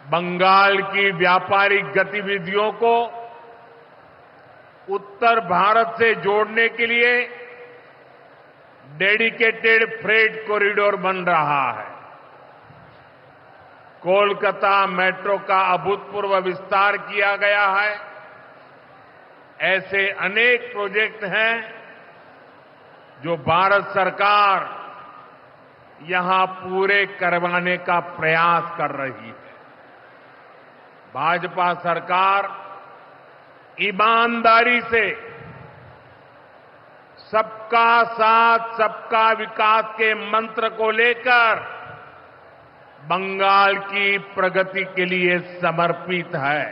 बंगाल की व्यापारिक गतिविधियों को उत्तर भारत से जोड़ने के लिए डेडिकेटेड फ्रेट कॉरिडोर बन रहा है। कोलकाता मेट्रो का अभूतपूर्व विस्तार किया गया है। ऐसे अनेक प्रोजेक्ट हैं जो भारत सरकार यहां पूरे करवाने का प्रयास कर रही है। भाजपा सरकार ईमानदारी से सबका साथ सबका विकास के मंत्र को लेकर बंगाल की प्रगति के लिए समर्पित है,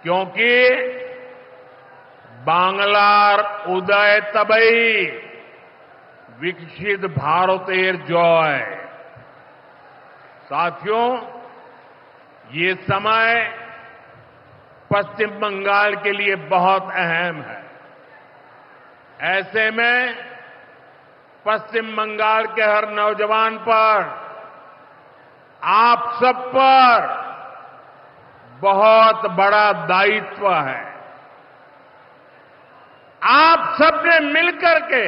क्योंकि बांग्लार उदय तबई विकसित भारतेर जय। साथियों, ये समय पश्चिम बंगाल के लिए बहुत अहम है। ऐसे में पश्चिम बंगाल के हर नौजवान पर, आप सब पर बहुत बड़ा दायित्व है। आप सबने मिलकर के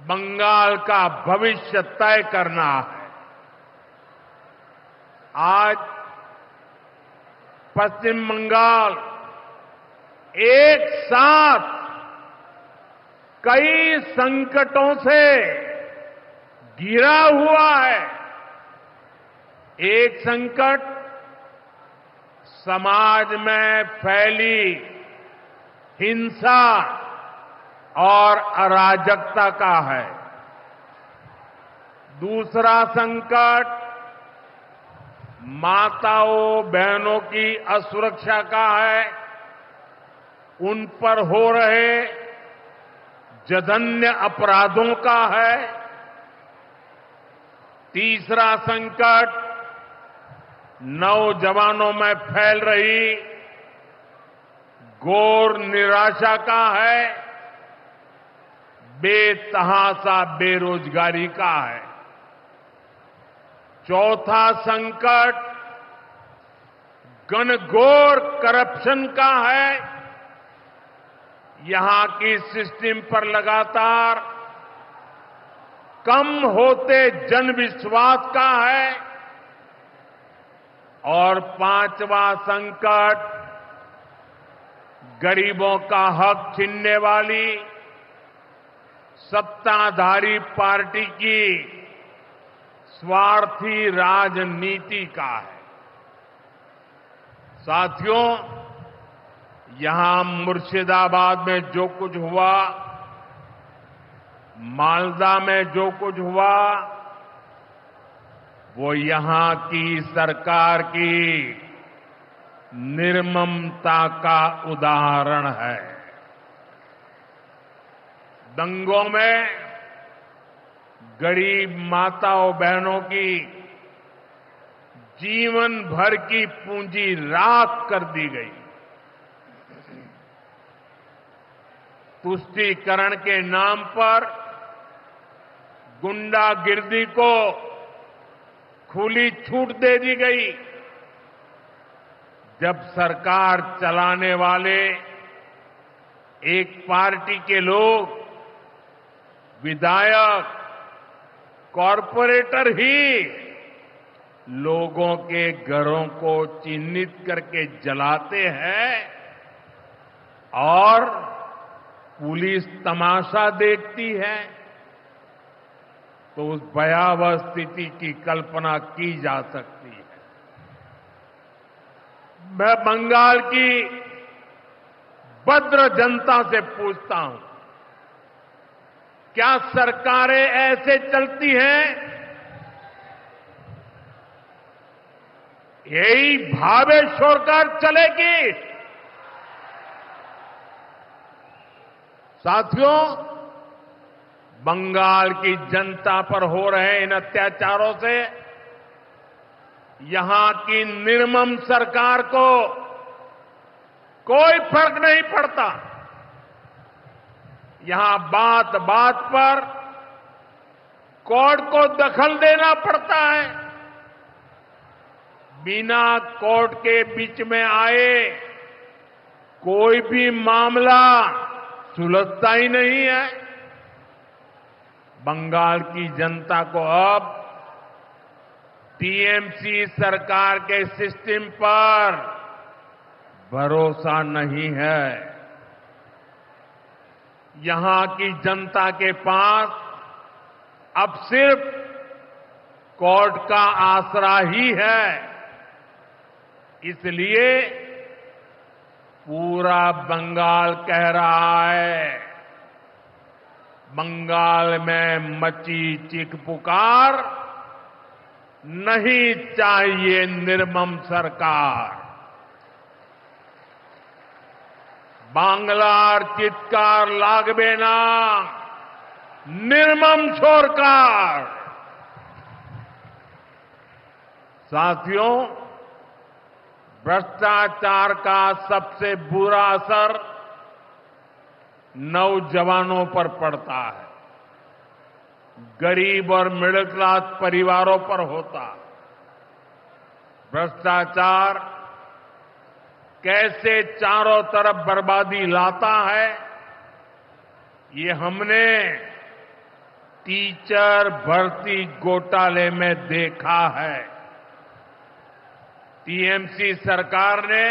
बंगाल का भविष्य तय करना है। आज पश्चिम बंगाल एक साथ कई संकटों से घिरा हुआ है। एक संकट समाज में फैली हिंसा और अराजकता का है। दूसरा संकट माताओं बहनों की असुरक्षा का है, उन पर हो रहे जघन्य अपराधों का है। तीसरा संकट नौजवानों में फैल रही घोर निराशा का है, बेतहाशा बेरोजगारी का है। चौथा संकट घनघोर करप्शन का है। यहां की सिस्टम पर लगातार कम होते जनविश्वास का है। और पांचवा संकट गरीबों का हक छीनने वाली सत्ताधारी पार्टी की स्वार्थी राजनीति का है। साथियों, यहां मुर्शिदाबाद में जो कुछ हुआ, मालदा में जो कुछ हुआ, वो यहां की सरकार की निर्ममता का उदाहरण है। दंगों में गरीब माताओं बहनों की जीवन भर की पूंजी राख कर दी गई। तुष्टीकरण के नाम पर गुंडागिर्दी को खुली छूट दे दी गई। जब सरकार चलाने वाले एक पार्टी के लोग, विधायक, कॉरपोरेटर ही लोगों के घरों को चिन्हित करके जलाते हैं और पुलिस तमाशा देखती है, तो उस भयावह स्थिति की कल्पना की जा सकती है। मैं बंगाल की भद्र जनता से पूछता हूं, क्या सरकारें ऐसे चलती हैं? यही भावे छोड़कर चलेगी? साथियों, बंगाल की जनता पर हो रहे इन अत्याचारों से यहां की निर्मम सरकार को कोई फर्क नहीं पड़ता। यहां बात बात पर कोर्ट को दखल देना पड़ता है। बिना कोर्ट के बीच में आए कोई भी मामला सुलझता ही नहीं है। बंगाल की जनता को अब टीएमसी सरकार के सिस्टम पर भरोसा नहीं है। यहां की जनता के पास अब सिर्फ कोर्ट का आसरा ही है। इसलिए पूरा बंगाल कह रहा है, बंगाल में मची चीख पुकार, नहीं चाहिए निर्मम सरकार। बांग्लार चित्कार लागबे ना, निर्मम सरकार। साथियों, भ्रष्टाचार का सबसे बुरा असर नौजवानों पर पड़ता है, गरीब और मिडिल क्लास परिवारों पर होता। भ्रष्टाचार कैसे चारों तरफ बर्बादी लाता है, ये हमने टीचर भर्ती घोटाले में देखा है। टीएमसी सरकार ने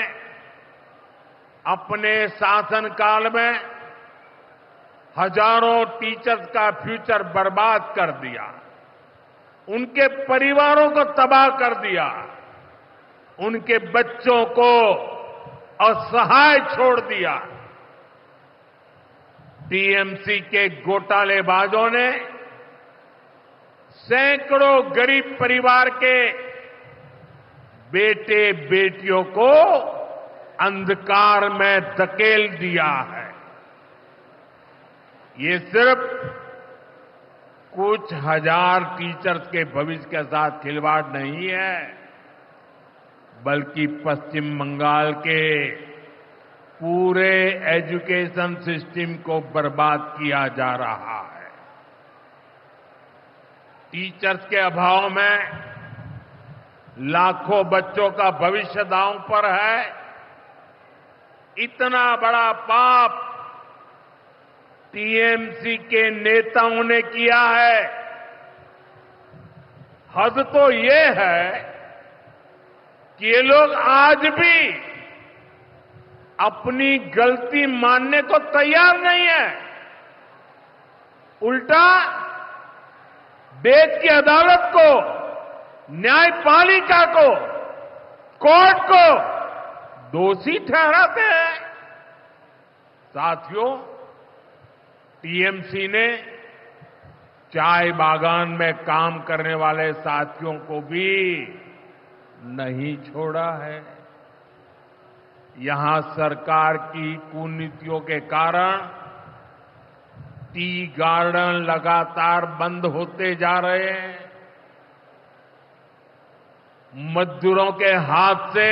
अपने शासनकाल में हजारों टीचर्स का फ्यूचर बर्बाद कर दिया, उनके परिवारों को तबाह कर दिया, उनके बच्चों को असहाय छोड़ दिया। टीएमसी के घोटालेबाजों ने सैकड़ों गरीब परिवार के बेटे बेटियों को अंधकार में धकेल दिया है। ये सिर्फ कुछ हजार टीचर्स के भविष्य के साथ खिलवाड़ नहीं है, बल्कि पश्चिम बंगाल के पूरे एजुकेशन सिस्टम को बर्बाद किया जा रहा है। टीचर्स के अभाव में लाखों बच्चों का भविष्य दांव पर है। इतना बड़ा पाप टीएमसी के नेताओं ने किया है। हद तो ये है कि ये लोग आज भी अपनी गलती मानने को तैयार नहीं है। उल्टा देश की अदालत को, न्यायपालिका को, कोर्ट को दोषी ठहराते हैं। साथियों, टीएमसी ने चाय बागान में काम करने वाले साथियों को भी नहीं छोड़ा है। यहां सरकार की कुनीतियों के कारण टी गार्डन लगातार बंद होते जा रहे हैं। मजदूरों के हाथ से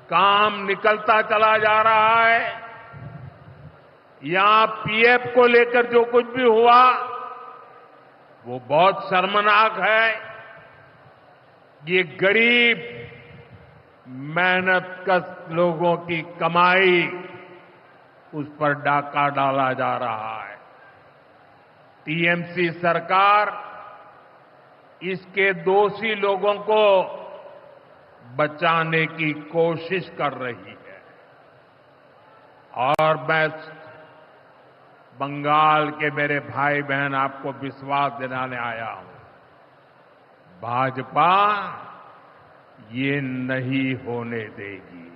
काम निकलता चला जा रहा है। यहां पीएफ को लेकर जो कुछ भी हुआ वो बहुत शर्मनाक है। ये गरीब मेहनतकश लोगों की कमाई, उस पर डाका डाला जा रहा है। टीएमसी सरकार इसके दोषी लोगों को बचाने की कोशिश कर रही है। और मैं बंगाल के मेरे भाई बहन आपको विश्वास दिलाने आया हूं, भाजपा ये नहीं होने देगी।